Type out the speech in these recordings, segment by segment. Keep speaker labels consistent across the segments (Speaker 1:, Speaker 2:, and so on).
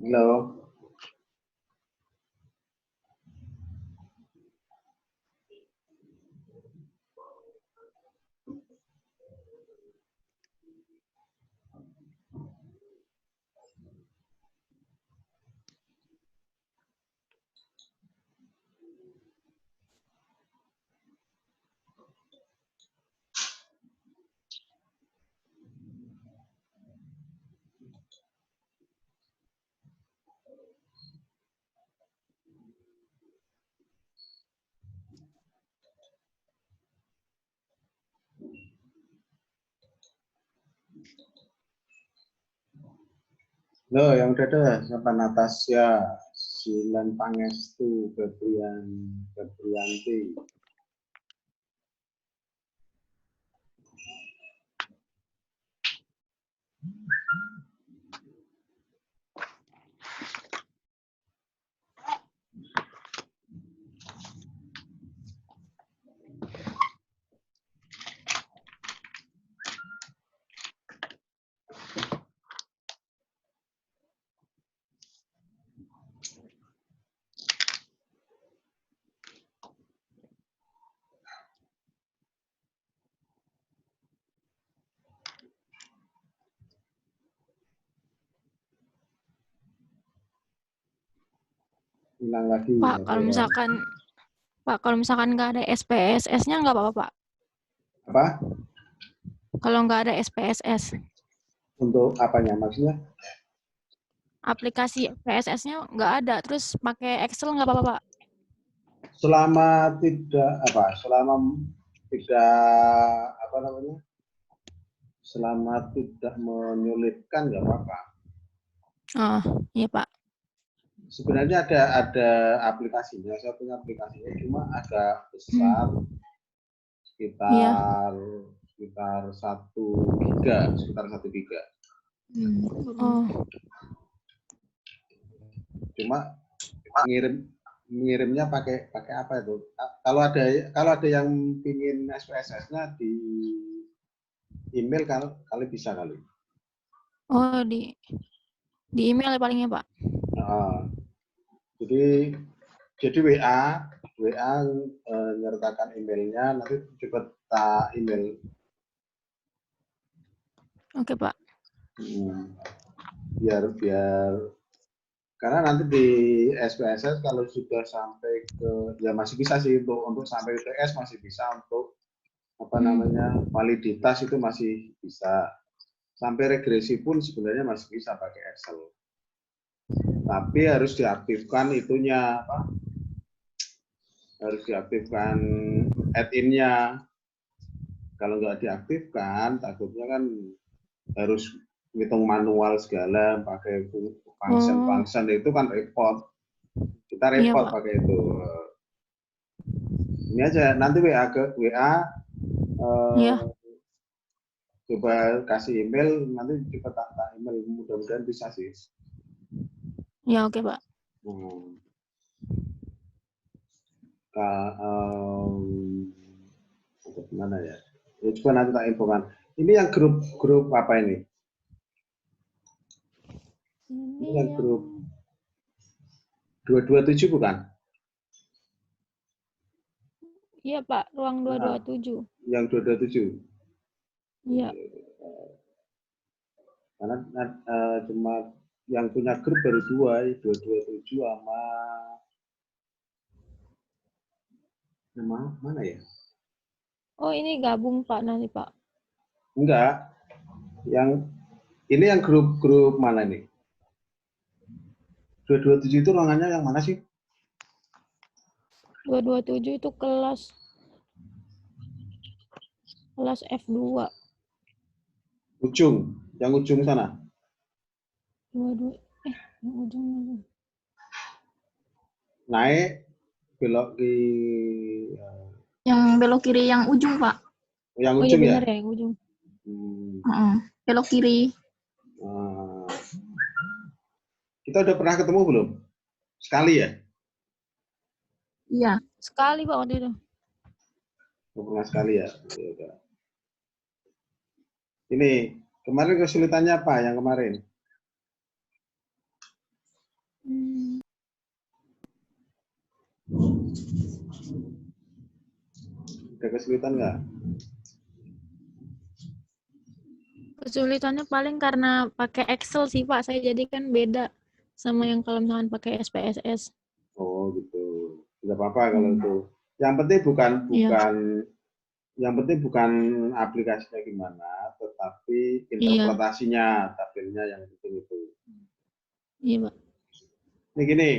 Speaker 1: Halo. Loh, yang udah ada siapa? Natasha, Silan Pangestu, Febrianti. Hilang lagi.
Speaker 2: Pak, kalau misalkan nggak ada SPSS-nya nggak apa-apa, Pak.
Speaker 1: Apa?
Speaker 2: Kalau nggak ada SPSS,
Speaker 1: Untuk apanya maksudnya?
Speaker 2: aplikasi PSS-nya nggak ada, terus pakai Excel nggak apa-apa, Pak.
Speaker 1: Selama tidak apa namanya? Selama tidak menyulitkan nggak apa-apa.
Speaker 2: Oh, iya, Pak.
Speaker 1: Sebenarnya ada aplikasinya, saya punya aplikasinya, cuma agak besar,
Speaker 2: Iya.
Speaker 1: sekitar 1 giga,
Speaker 2: Oh,
Speaker 1: Cuma ngirimnya pakai apa itu? Kalau ada yang pingin SPSS-nya di email kali bisa kali.
Speaker 2: oh di email ya palingnya, Pak.
Speaker 1: Nah, jadi WA nyertakan emailnya, nanti coba tak email.
Speaker 2: Oke, Pak.
Speaker 1: Biar karena nanti di SPSS kalau sudah sampai ke, ya masih bisa sih untuk sampai UTS masih bisa, untuk apa namanya validitas itu masih bisa, sampai regresi pun sebenarnya masih bisa pakai Excel, tapi harus diaktifkan itunya apa, harus diaktifkan add-in-nya. Kalau nggak diaktifkan takutnya kan harus ngitung manual segala pakai function itu kan repot, kita
Speaker 2: Iya,
Speaker 1: repot
Speaker 2: Pak.
Speaker 1: pakai itu. Ini aja nanti WA
Speaker 2: Iya.
Speaker 1: coba kasih email, nanti coba tak email, mudah-mudahan bisa sih.
Speaker 2: Ya, oke, Pak.
Speaker 1: Mana ya? Ya coba nanti tak infokan. Ini yang grup apa ini? Ini yang grup 227 bukan?
Speaker 2: Iya, Pak. Ruang 227.
Speaker 1: Yang 227.
Speaker 2: Iya.
Speaker 1: Karena cuma yang punya grup baru 227 sama mana ya?
Speaker 2: Oh, ini gabung, Pak, nanti, Pak.
Speaker 1: Enggak. Ini yang grup mana nih? 227 itu ruangannya yang mana sih?
Speaker 2: 227 itu kelas F2.
Speaker 1: Yang ujung sana.
Speaker 2: Yang ujung.
Speaker 1: Naik belok ke
Speaker 3: yang belok kiri yang ujung, Pak.
Speaker 1: Yang
Speaker 2: ujung,
Speaker 1: iya
Speaker 2: benar ya, yang ujung.
Speaker 3: Belok kiri.
Speaker 1: Kita udah pernah ketemu belum? Sekali ya?
Speaker 3: Iya.
Speaker 2: Sekali, Pak, waktu itu.
Speaker 1: Pernah sekali ya? Ini kemarin kesulitannya apa yang kemarin? Ada kesulitan nggak?
Speaker 2: Kesulitannya paling karena pakai Excel sih Pak, saya jadi kan beda sama yang kalau misalkan pakai SPSS.
Speaker 1: Oh gitu. Tidak apa-apa kalau
Speaker 2: Hmm.
Speaker 1: itu. Yang penting bukan
Speaker 2: Iya,
Speaker 1: yang penting bukan aplikasinya gimana, tetapi
Speaker 2: iya,
Speaker 1: interpretasinya, tabelnya yang penting itu.
Speaker 2: iya Pak.
Speaker 1: Ini gini,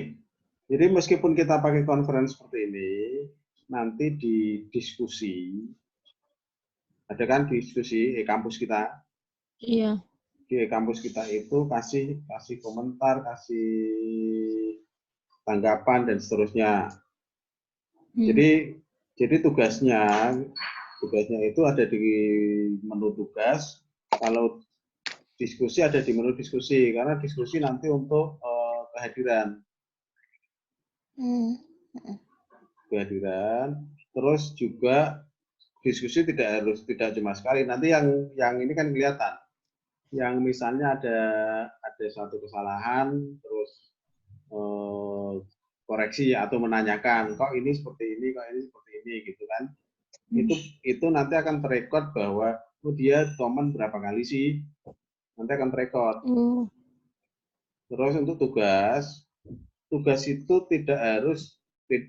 Speaker 1: jadi meskipun kita pakai conference seperti ini, nanti di diskusi, ada kan diskusi kampus kita,
Speaker 2: Iya.
Speaker 1: di kampus kita itu kasih komentar, kasih tanggapan dan seterusnya.
Speaker 2: Hmm.
Speaker 1: Jadi tugasnya itu ada di menu tugas. Kalau diskusi ada di menu diskusi, karena diskusi nanti untuk kehadiran. Kehadiran. Terus juga diskusi tidak cuma sekali. Nanti yang ini kan kelihatan. Yang misalnya ada suatu kesalahan, terus koreksi atau menanyakan, kok ini seperti ini, kok ini seperti ini, gitu kan? Itu nanti akan terekod bahwa dia komen berapa kali sih, nanti akan terekod.
Speaker 2: Oh,
Speaker 1: Terus untuk tugas itu tidak harus,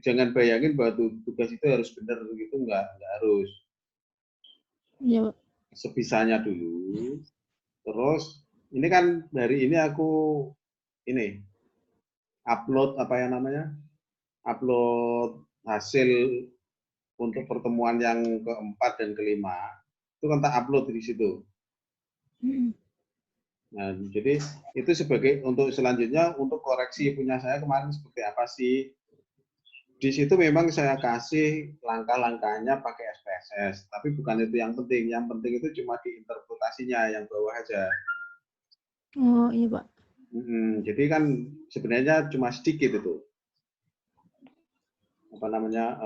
Speaker 1: jangan bayangin bahwa tugas itu harus benar gitu, enggak harus.
Speaker 2: iya Pak.
Speaker 1: Sebisanya dulu. Terus ini kan dari ini aku ini upload apa yang namanya? Upload hasil untuk pertemuan yang keempat dan kelima. Itu kan tak upload di situ.
Speaker 2: Hmm.
Speaker 1: Nah, jadi itu sebagai untuk selanjutnya untuk koreksi punya saya kemarin seperti apa sih. Di situ memang saya kasih langkah-langkahnya pakai SPSS, tapi bukan itu yang penting. Yang penting itu cuma di interpretasinya yang bawah aja.
Speaker 2: Oh, iya Pak.
Speaker 1: Jadi kan sebenarnya cuma sedikit itu. Apa namanya,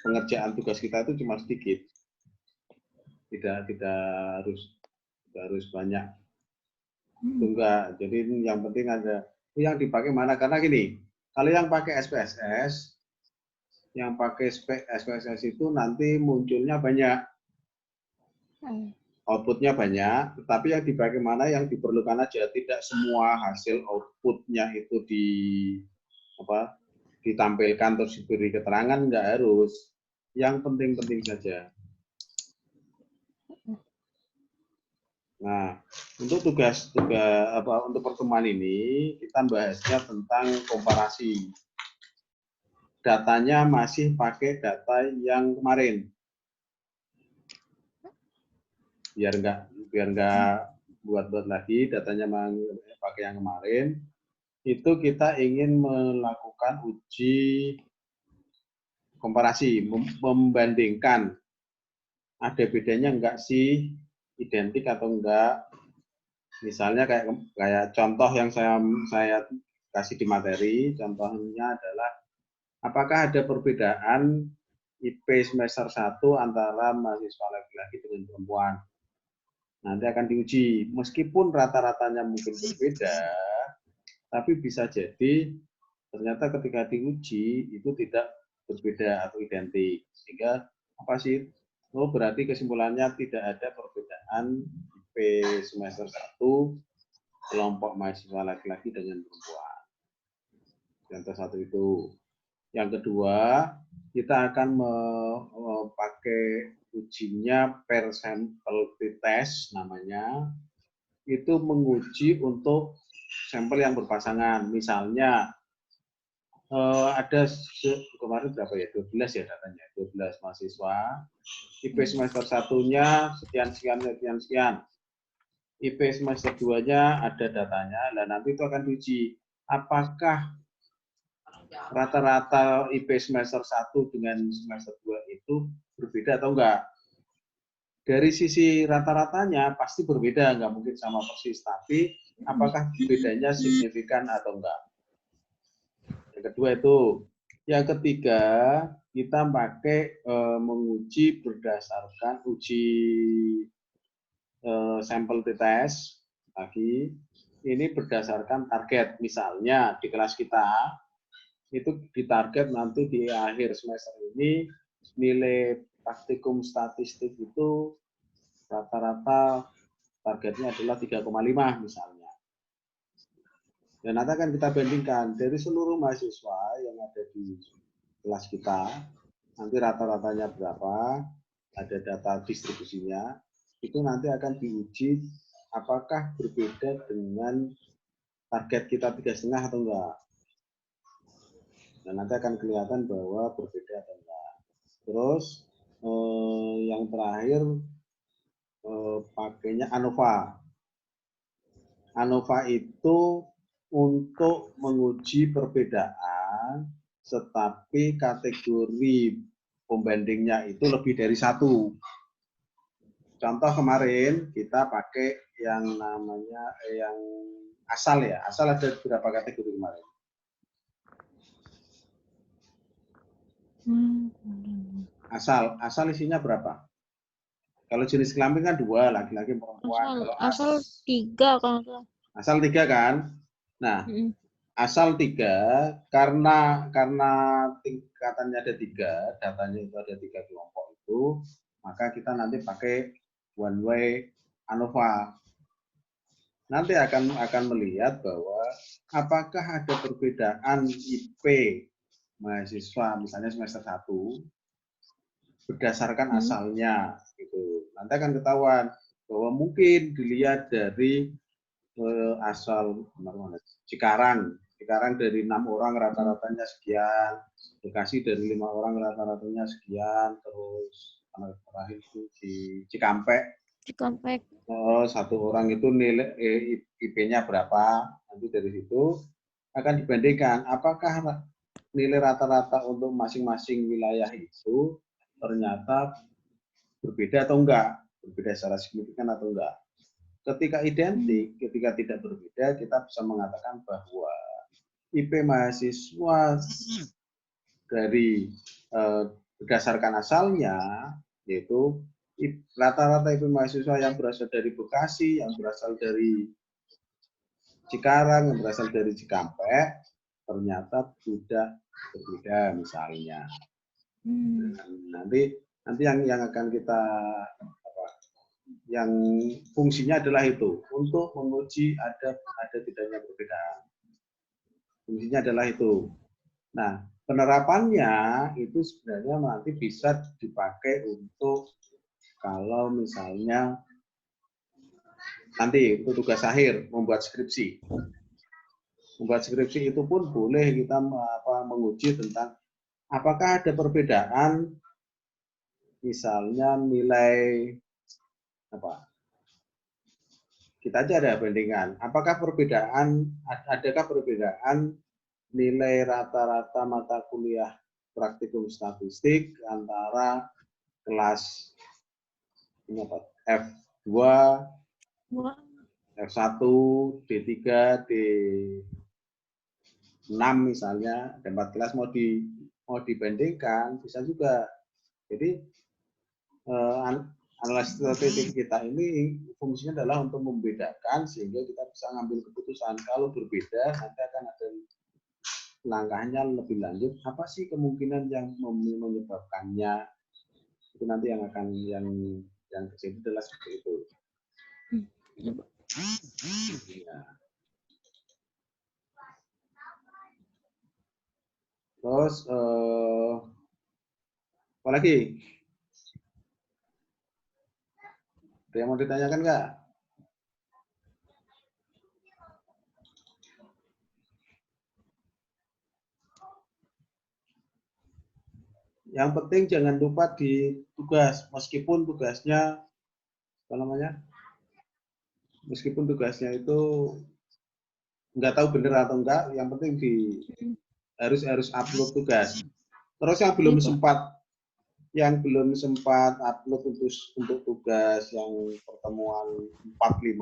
Speaker 1: pengerjaan tugas kita itu cuma sedikit. Tidak harus banyak. Itu enggak. Jadi yang penting ada yang dipakai mana, karena gini, kalau yang pakai SPSS, yang pakai SPSS itu nanti munculnya banyak, outputnya banyak, tetapi yang dipakai mana yang diperlukan aja, tidak semua hasil outputnya itu ditampilkan terus diberi keterangan, enggak harus. Yang penting-penting saja. Nah, untuk untuk pertemuan ini kita bahasnya tentang komparasi. Datanya masih pakai data yang kemarin. Biar nggak buat-buat lagi, datanya pakai yang kemarin. Itu kita ingin melakukan uji komparasi, membandingkan ada bedanya enggak sih, identik atau enggak. Misalnya kayak contoh yang saya kasih di materi, contohnya adalah apakah ada perbedaan IP semester 1 antara mahasiswa laki-laki dengan perempuan. Nanti akan diuji. Meskipun rata-ratanya mungkin berbeda, tapi bisa jadi ternyata ketika diuji itu tidak berbeda atau identik. Sehingga apa sih? Oh, berarti kesimpulannya tidak ada perbedaan IP semester 1 kelompok mahasiswa laki-laki dengan perempuan. Contoh satu itu. Yang kedua, kita akan memakai ujinya per sampel test namanya. Itu menguji untuk sampel yang berpasangan. Misalnya ada kemarin berapa ya? 12 ya datanya. 12 mahasiswa. IP semester 1-nya sekian. IP semester 2-nya ada datanya. Nah, nanti itu akan diuji. Apakah rata-rata IP semester 1 dengan semester 2 itu berbeda atau enggak? Dari sisi rata-ratanya pasti berbeda, enggak mungkin sama persis. Tapi apakah bedanya signifikan atau enggak? Yang kedua itu. Yang ketiga, kita pakai menguji berdasarkan uji sampel test lagi. Ini berdasarkan target. Misalnya di kelas kita, itu ditarget nanti di akhir semester ini nilai praktikum statistik itu rata-rata targetnya adalah 3,5 misalnya. Dan nanti akan kita bandingkan dari seluruh mahasiswa yang ada di kelas kita, nanti rata-ratanya berapa, ada data distribusinya, itu nanti akan diuji apakah berbeda dengan target kita 3,5 atau enggak. Dan nanti akan kelihatan bahwa berbeda atau enggak. Terus yang terakhir pakainya ANOVA. ANOVA itu untuk menguji perbedaan, tetapi kategori pembandingnya itu lebih dari 1. Contoh kemarin kita pakai yang namanya yang asal ya. Asal ada berapa kategori kemarin? Asal isinya berapa? Kalau jenis kelamin kan 2, laki-laki perempuan.
Speaker 2: Asal 3 kalau nggak salah.
Speaker 1: Asal 3 kan? Nah, asal 3 karena tingkatannya ada 3, datanya itu ada 3 kelompok itu, maka kita nanti pakai one way ANOVA. Nanti akan melihat bahwa apakah ada perbedaan IP mahasiswa misalnya semester 1 berdasarkan asalnya gitu. Nanti akan ketahuan bahwa mungkin dilihat dari asal Cikarang dari 6 orang rata-ratanya sekian, Bekasi dari 5 orang rata-ratanya sekian, terus terakhir itu di Cikampek 1 orang itu nilai IP-nya berapa, nanti dari situ akan dibandingkan apakah nilai rata-rata untuk masing-masing wilayah itu ternyata berbeda atau enggak, berbeda secara signifikan atau enggak. Ketika identik, ketika tidak berbeda, kita bisa mengatakan bahwa IP mahasiswa dari berdasarkan asalnya, yaitu rata-rata IP mahasiswa yang berasal dari Bekasi, yang berasal dari Cikarang, yang berasal dari Cikampek, ternyata tidak berbeda misalnya. Nanti yang akan kita yang fungsinya adalah itu untuk menguji ada tidaknya perbedaan. Fungsinya adalah itu. Nah, penerapannya itu sebenarnya nanti bisa dipakai untuk kalau misalnya nanti untuk tugas akhir membuat skripsi. Membuat skripsi itu pun boleh kita menguji tentang apakah ada perbedaan misalnya nilai kita aja ada bandingan. Adakah perbedaan nilai rata-rata mata kuliah praktikum statistik antara kelas F2, F1, D3, D6 misalnya, ada 4 kelas mau dibandingkan bisa juga. Jadi analisis statistik kita ini fungsinya adalah untuk membedakan sehingga kita bisa ngambil keputusan. Kalau berbeda nanti akan ada langkahnya lebih lanjut. Apa sih kemungkinan yang menyebabkannya? Itu nanti yang terjadi adalah seperti itu. Ya. Terus apa lagi? Ada yang mau ditanyakan nggak? Yang penting jangan lupa di tugas, meskipun tugasnya meskipun tugasnya itu nggak tahu benar atau enggak, yang penting harus upload tugas. Terus yang belum sempat upload untuk tugas yang pertemuan 45,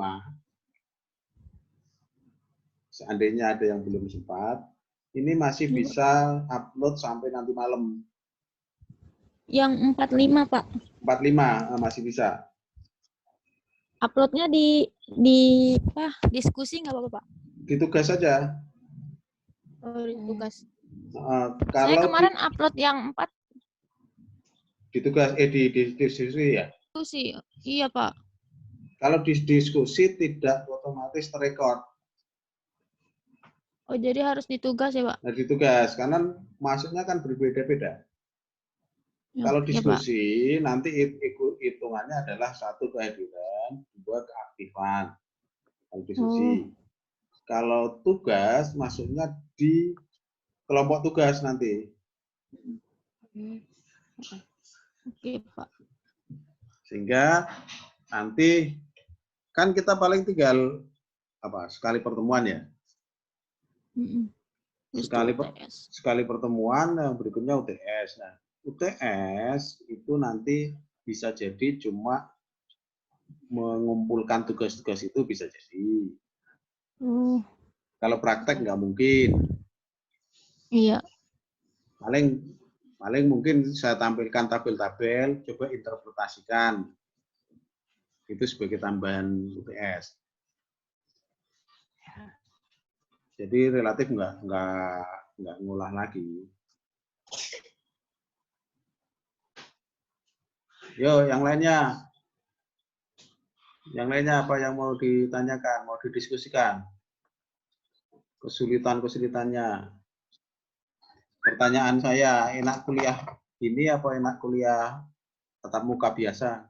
Speaker 1: seandainya ada yang belum sempat, ini masih bisa upload sampai nanti malam.
Speaker 2: Yang 45, Pak.
Speaker 1: 45 masih bisa.
Speaker 2: Uploadnya di diskusi nggak apa-apa, Pak?
Speaker 1: Di tugas saja.
Speaker 2: Oh, di tugas.
Speaker 1: Kalau
Speaker 2: saya kemarin upload yang 4.
Speaker 1: di tugas di diskusi ya.
Speaker 2: Diskusi. Iya, Pak.
Speaker 1: Kalau di diskusi tidak otomatis terrekord.
Speaker 2: Oh, jadi harus ditugas ya, Pak?
Speaker 1: Nah, di tugas karena masuknya kan berbeda-beda.
Speaker 2: Ya,
Speaker 1: Kalau
Speaker 2: ya, Pak.
Speaker 1: diskusi nanti hitungannya adalah 1 kehadiran, 2 keaktifan. Kalau diskusi. Kalau tugas masuknya di kelompok tugas nanti.
Speaker 2: Oke, Pak.
Speaker 1: Sehingga nanti kan kita paling tinggal sekali pertemuan ya. Sekali pertemuan, yang berikutnya UTS. Nah, UTS itu nanti bisa jadi cuma mengumpulkan tugas-tugas itu bisa jadi. Kalau praktek nggak mungkin.
Speaker 2: Iya.
Speaker 1: Paling mungkin saya tampilkan tabel-tabel, coba interpretasikan. Itu sebagai tambahan UTS. Jadi relatif nggak ngulah lagi. Yo, yang lainnya. Yang lainnya apa yang mau ditanyakan, mau didiskusikan? Kesulitan-kesulitannya. Pertanyaan saya, enak kuliah ini apa enak kuliah tatap muka biasa?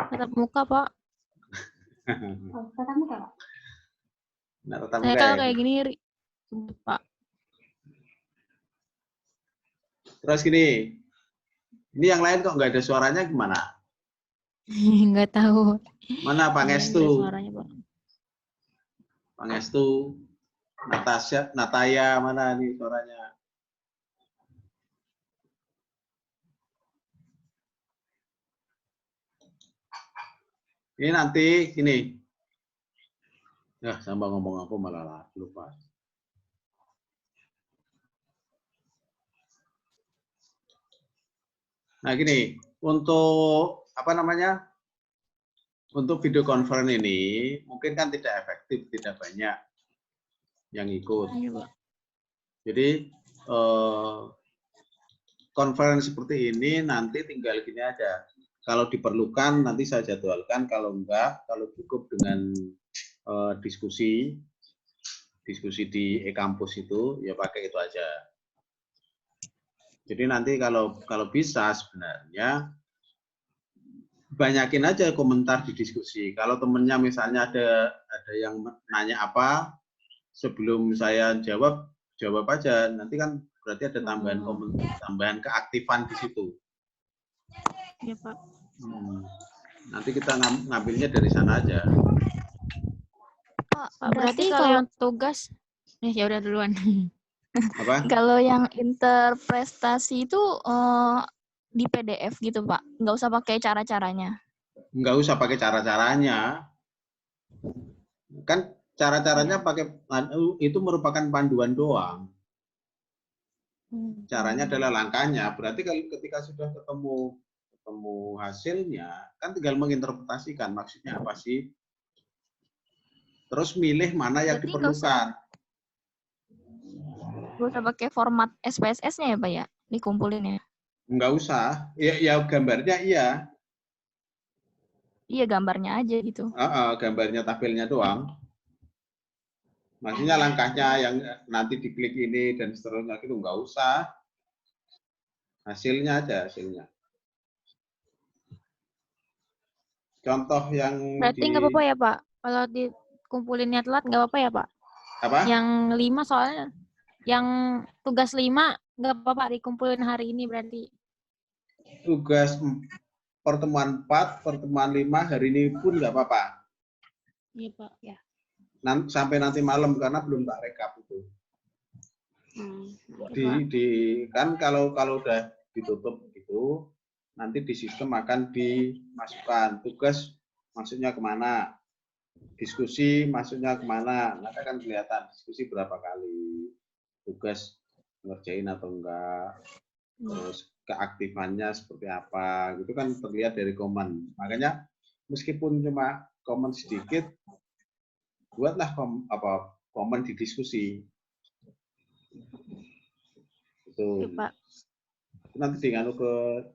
Speaker 2: Tatap muka, Pak.
Speaker 3: Tatap muka, Pak.
Speaker 1: Nah, tatap
Speaker 2: Saya
Speaker 1: muka
Speaker 2: kalau
Speaker 1: ya.
Speaker 2: kayak gini, Pak.
Speaker 1: Terus gini, ini yang lain kok nggak ada suaranya gimana?
Speaker 2: Nggak tahu.
Speaker 1: Mana Pangestu?
Speaker 2: Suaranya, Pak.
Speaker 1: Pangestu, Nataya, mana nih suaranya? Ini nanti gini. Ya, sambil ngomong apa malah lupa. Nah, gini, untuk apa namanya? Untuk video conference ini mungkin kan tidak efektif, tidak banyak yang ikut. Jadi conference seperti ini nanti tinggal gini aja. Kalau diperlukan nanti saya jadwalkan, kalau enggak, kalau cukup dengan diskusi di e-kampus itu ya pakai itu aja. Jadi nanti kalau bisa sebenarnya banyakin aja komentar di diskusi. Kalau temennya misalnya ada yang nanya apa, sebelum saya jawab aja. Nanti kan berarti ada tambahan keaktifan di situ.
Speaker 2: Iya, Pak.
Speaker 1: Nanti kita ngambilnya dari sana aja.
Speaker 2: Pak, berarti kalau yang tugas, ya udah duluan.
Speaker 1: Apa?
Speaker 3: Kalau yang interpretasi itu di PDF gitu, Pak. Nggak usah pakai cara-caranya.
Speaker 1: Nggak usah pakai cara-caranya. Kan cara-caranya pakai itu merupakan panduan doang. Caranya adalah langkahnya. Berarti kalau ketika sudah ketemu hasilnya, kan tinggal menginterpretasikan maksudnya apa sih. Terus milih mana yang
Speaker 3: Berarti
Speaker 1: diperlukan.
Speaker 3: Nggak usah pakai format SPSS-nya ya, Pak ya? Dikumpulin ya?
Speaker 1: Nggak usah. Ya gambarnya iya.
Speaker 3: Iya, gambarnya aja gitu.
Speaker 1: Gambarnya tabelnya doang. Maksudnya langkahnya yang nanti diklik ini dan seterusnya gitu nggak usah. Hasilnya aja hasilnya. Contoh yang
Speaker 2: berarti nggak apa-apa ya, Pak? Kalau dikumpulinnya telat nggak apa-apa ya, Pak?
Speaker 1: Apa?
Speaker 2: Yang 5 soalnya. Yang tugas 5 nggak apa-apa dikumpulin hari ini berarti.
Speaker 1: Tugas pertemuan 4, pertemuan 5 hari ini pun nggak apa-apa.
Speaker 2: Iya, Pak. Ya.
Speaker 1: Sampai nanti malam karena belum tak rekap itu. Kan kalau udah ditutup itu nanti di sistem akan dimasukkan tugas masuknya kemana, diskusi masuknya kemana, nanti akan kelihatan diskusi berapa kali, tugas ngerjain atau enggak, terus keaktifannya seperti apa, gitu kan terlihat dari komen. Makanya meskipun cuma komen sedikit, buatlah komen di diskusi. Itu.
Speaker 2: Oke, Pak.
Speaker 1: Itu nanti dinganu ke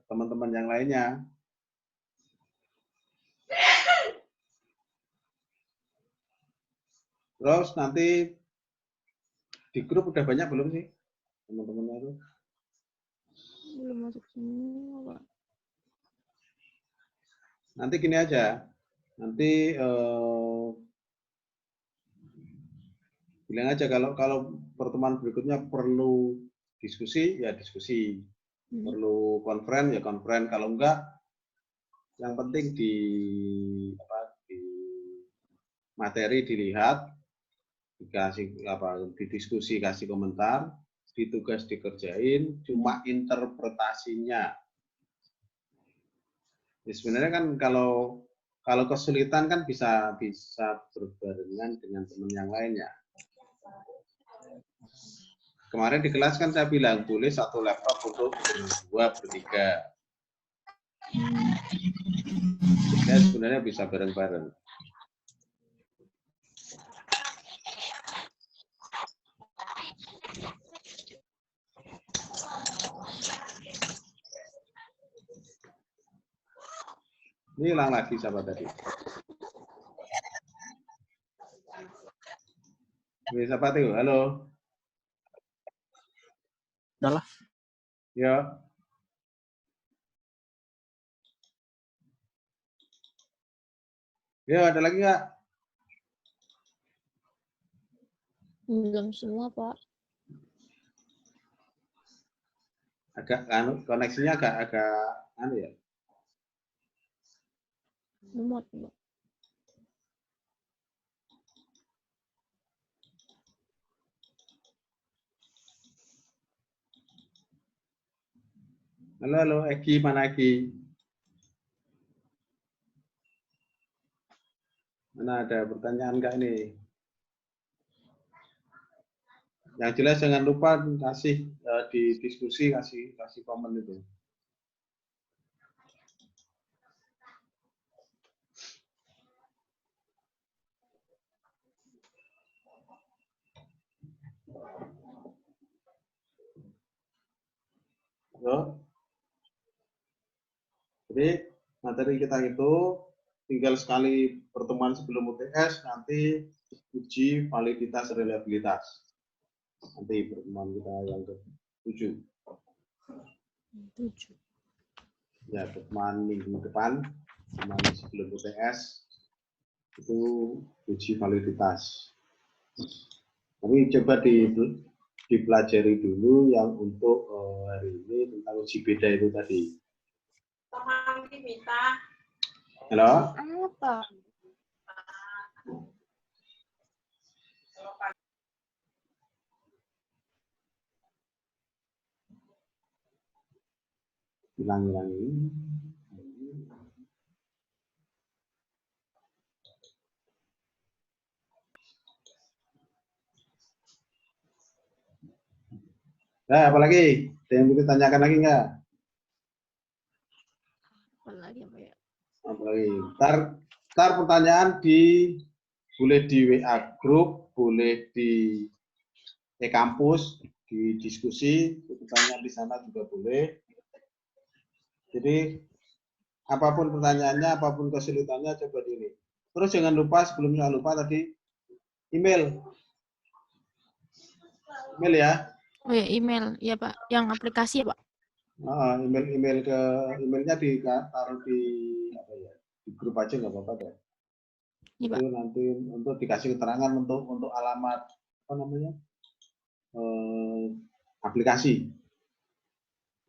Speaker 1: teman-teman yang lainnya. Terus nanti di grup udah banyak belum sih teman-temannya itu?
Speaker 2: Belum masuk semua, Pak.
Speaker 1: Nanti gini aja, nanti bilang aja kalau pertemuan berikutnya perlu diskusi ya diskusi, perlu konferen ya konferen, kalau enggak yang penting di materi dilihat, dikasih didiskusi, kasih komentar, di tugas dikerjain, cuma interpretasinya. Ya, sebenarnya kan kalau kesulitan kan bisa berbarengan dengan teman yang lainnya. Kemarin di kelas kan saya bilang boleh satu laptop untuk berdua, bertiga. Ya sebenarnya bisa bareng-bareng. Ini hilang lagi siapa tadi? Ini siapa tuh? Halo.
Speaker 4: Udah lah.
Speaker 1: Ya. Ya, ada lagi nggak?
Speaker 2: Belum semua, Pak.
Speaker 1: Agak koneksinya agak ya.
Speaker 2: Lemot, Pak.
Speaker 1: Halo, Egi, mana Egi? Mana ada pertanyaan nggak ini? Yang jelas jangan lupa kasih di diskusi, kasih komen itu. Yo. Jadi materi kita itu tinggal sekali pertemuan sebelum UTS, nanti uji validitas reliabilitas. Nanti pertemuan kita yang ke-7.
Speaker 2: 7.
Speaker 1: Ya, pertemuan minggu depan, pertemuan sebelum UTS, itu uji validitas. Tapi coba dipelajari dulu yang untuk hari ini tentang uji beda itu tadi. Halo?
Speaker 2: Apa?
Speaker 1: Hilang ini. Nah, apalagi? Ada yang mau ditanyakan lagi nggak?
Speaker 2: Apa lagi, Pak ya?
Speaker 1: Apalagi? Ntar pertanyaan boleh di WA grup, boleh di e-kampus, di diskusi, pertanyaan di sana juga boleh. Jadi apapun pertanyaannya, apapun kesulitannya, coba di ini. Terus jangan lupa, sebelumnya lupa tadi, email. Email ya.
Speaker 2: Oh ya, email. Ya, Pak. Yang aplikasi ya, Pak?
Speaker 1: Emailnya ditaruh di apa ya, di grup aja nggak apa-apa deh.
Speaker 2: Iya, Pak.
Speaker 1: Itu nanti untuk dikasih keterangan untuk alamat apa namanya aplikasi.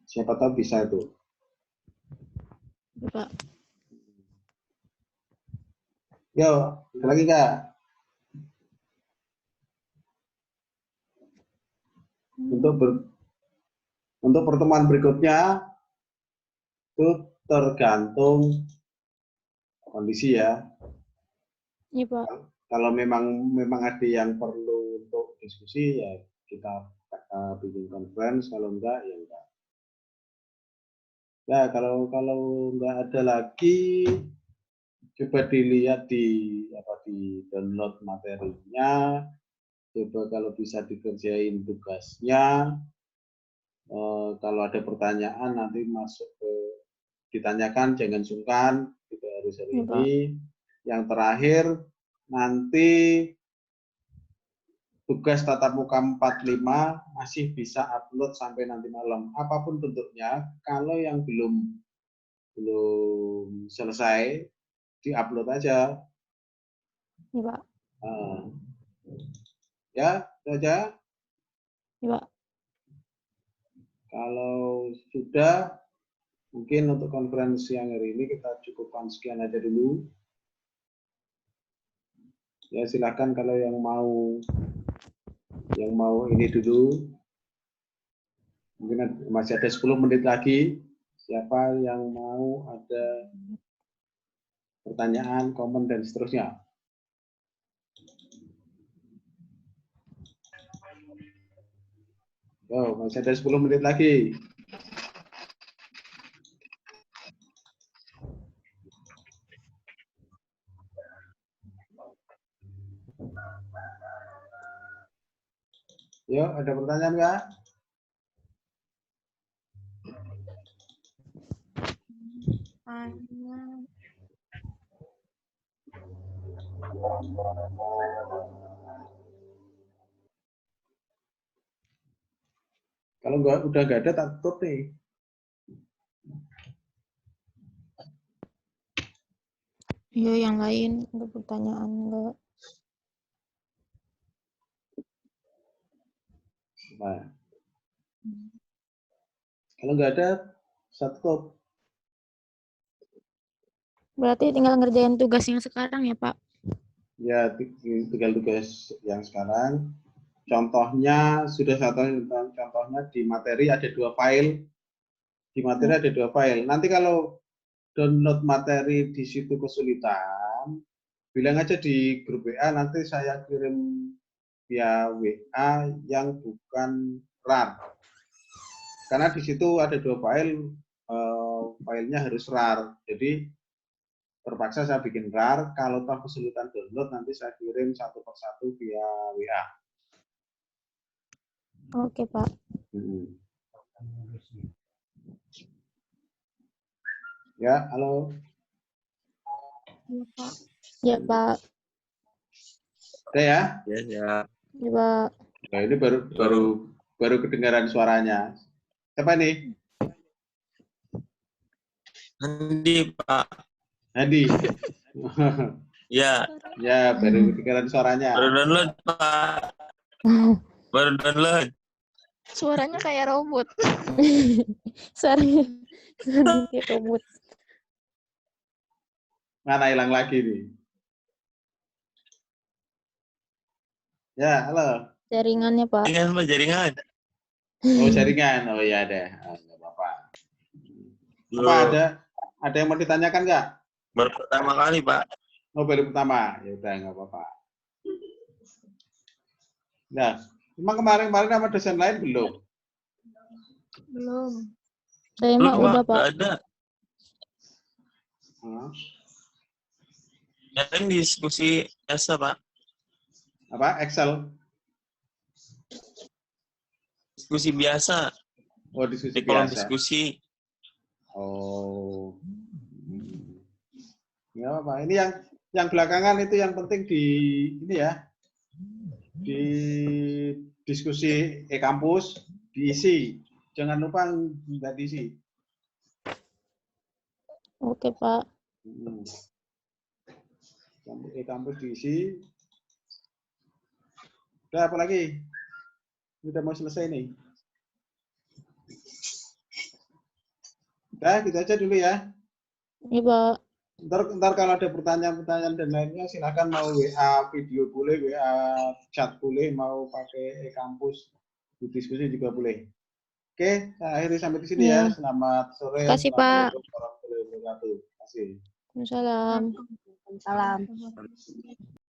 Speaker 1: Siapa tahu bisa itu.
Speaker 2: Iya, Pak.
Speaker 1: Yo, ada lagi nggak? Untuk pertemuan berikutnya itu tergantung kondisi ya.
Speaker 2: Iya, Pak.
Speaker 1: Kalau memang ada yang perlu untuk diskusi ya kita bikin conference, kalau enggak ya enggak. Ya kalau enggak ada lagi, coba dilihat di download materinya, coba kalau bisa dikerjain tugasnya, Kalau ada pertanyaan nanti masuk ke ditanyakan, jangan sungkan, tidak harus hari
Speaker 2: Ya, Pak.
Speaker 1: ini. Yang terakhir, nanti tugas tatap muka 45 masih bisa upload sampai nanti malam. Apapun bentuknya, kalau yang belum selesai, di-upload aja.
Speaker 2: Ya, Pak.
Speaker 1: Ya, itu aja.
Speaker 2: Ya, Pak.
Speaker 1: Kalau sudah, mungkin untuk konferensi yang hari ini kita cukupkan sekian aja dulu. Ya, silakan kalau yang mau ini dulu. Mungkin masih ada 10 menit lagi. Siapa yang mau ada pertanyaan, komen, dan seterusnya. Masih ada 10 menit lagi. Yuk, ada pertanyaan nggak? Kalau udah nggak ada, tak tutup nih.
Speaker 2: Yo, yang lain ada pertanyaan enggak?
Speaker 1: Nah. Kalau nggak ada, tutup.
Speaker 2: Berarti tinggal ngerjain tugas yang sekarang ya, Pak?
Speaker 1: Ya, tinggal tugas yang sekarang. Contohnya contohnya di materi ada 2 file. Di materi ada 2 file. Nanti kalau download materi di situ kesulitan, bilang aja di grup WA, nanti saya kirim via WA yang bukan RAR. Karena di situ ada 2 file, filenya harus RAR. Jadi terpaksa saya bikin RAR. Kalau toh kesulitan download, nanti saya kirim satu persatu via WA.
Speaker 2: Oke, Pak.
Speaker 1: Ya, halo.
Speaker 2: Ya, Pak. Ya, Pak.
Speaker 1: Udah ya?
Speaker 4: Ya, ya.
Speaker 2: Ya, Pak.
Speaker 1: Nah, ini baru kedengaran suaranya. Siapa nih?
Speaker 4: Andi, Pak.
Speaker 1: Hadi.
Speaker 4: Ya,
Speaker 1: Ya, baru kedengaran suaranya.
Speaker 4: baru download, Pak. Baru download.
Speaker 3: Suaranya kayak robot.
Speaker 2: Suaranya kayak robot.
Speaker 1: Mana hilang lagi nih? Ya, halo.
Speaker 2: Jaringannya, Pak.
Speaker 4: Jaringan, Pak, jaringan.
Speaker 1: Oh, jaringan. Oh ya deh. Nggak apa-apa. Apa ada yang mau ditanyakan nggak?
Speaker 4: Baru pertama kali, Pak.
Speaker 1: Oh, baru pertama. Ya udah, nggak apa-apa. Nah, emang kemarin sama dosen lain belum?
Speaker 2: Belum. Saya mah
Speaker 4: Belum,
Speaker 2: udah,
Speaker 4: Pak.
Speaker 2: Pak.
Speaker 4: Nggak ada.
Speaker 1: Hmm.
Speaker 4: Yang diskusi biasa, Pak.
Speaker 1: Apa? Excel?
Speaker 4: Diskusi biasa.
Speaker 1: Oh, diskusi
Speaker 4: Di kolom
Speaker 1: biasa.
Speaker 4: diskusi.
Speaker 1: Oh. Ya apa? Ini yang belakangan itu yang penting di ini ya. Di diskusi e-kampus diisi. Jangan lupa nggak diisi.
Speaker 2: Oke, Pak.
Speaker 1: E-kampus diisi. Udah apa lagi? Udah mau selesai nih. Udah, gitu aja dulu ya.
Speaker 2: Iya, Pak.
Speaker 1: Ntar kalau ada pertanyaan-pertanyaan dan lainnya silakan, mau WA video boleh, WA chat boleh, mau pakai e-kampus diskusi juga boleh. Oke, saya akhiri sampai di sini ya. Selamat sore.
Speaker 2: Terima kasih, Pak.
Speaker 1: Assalamualaikum warahmatullahi wabarakatuh. Terima kasih.
Speaker 2: Waalaikumsalam.
Speaker 3: Salam.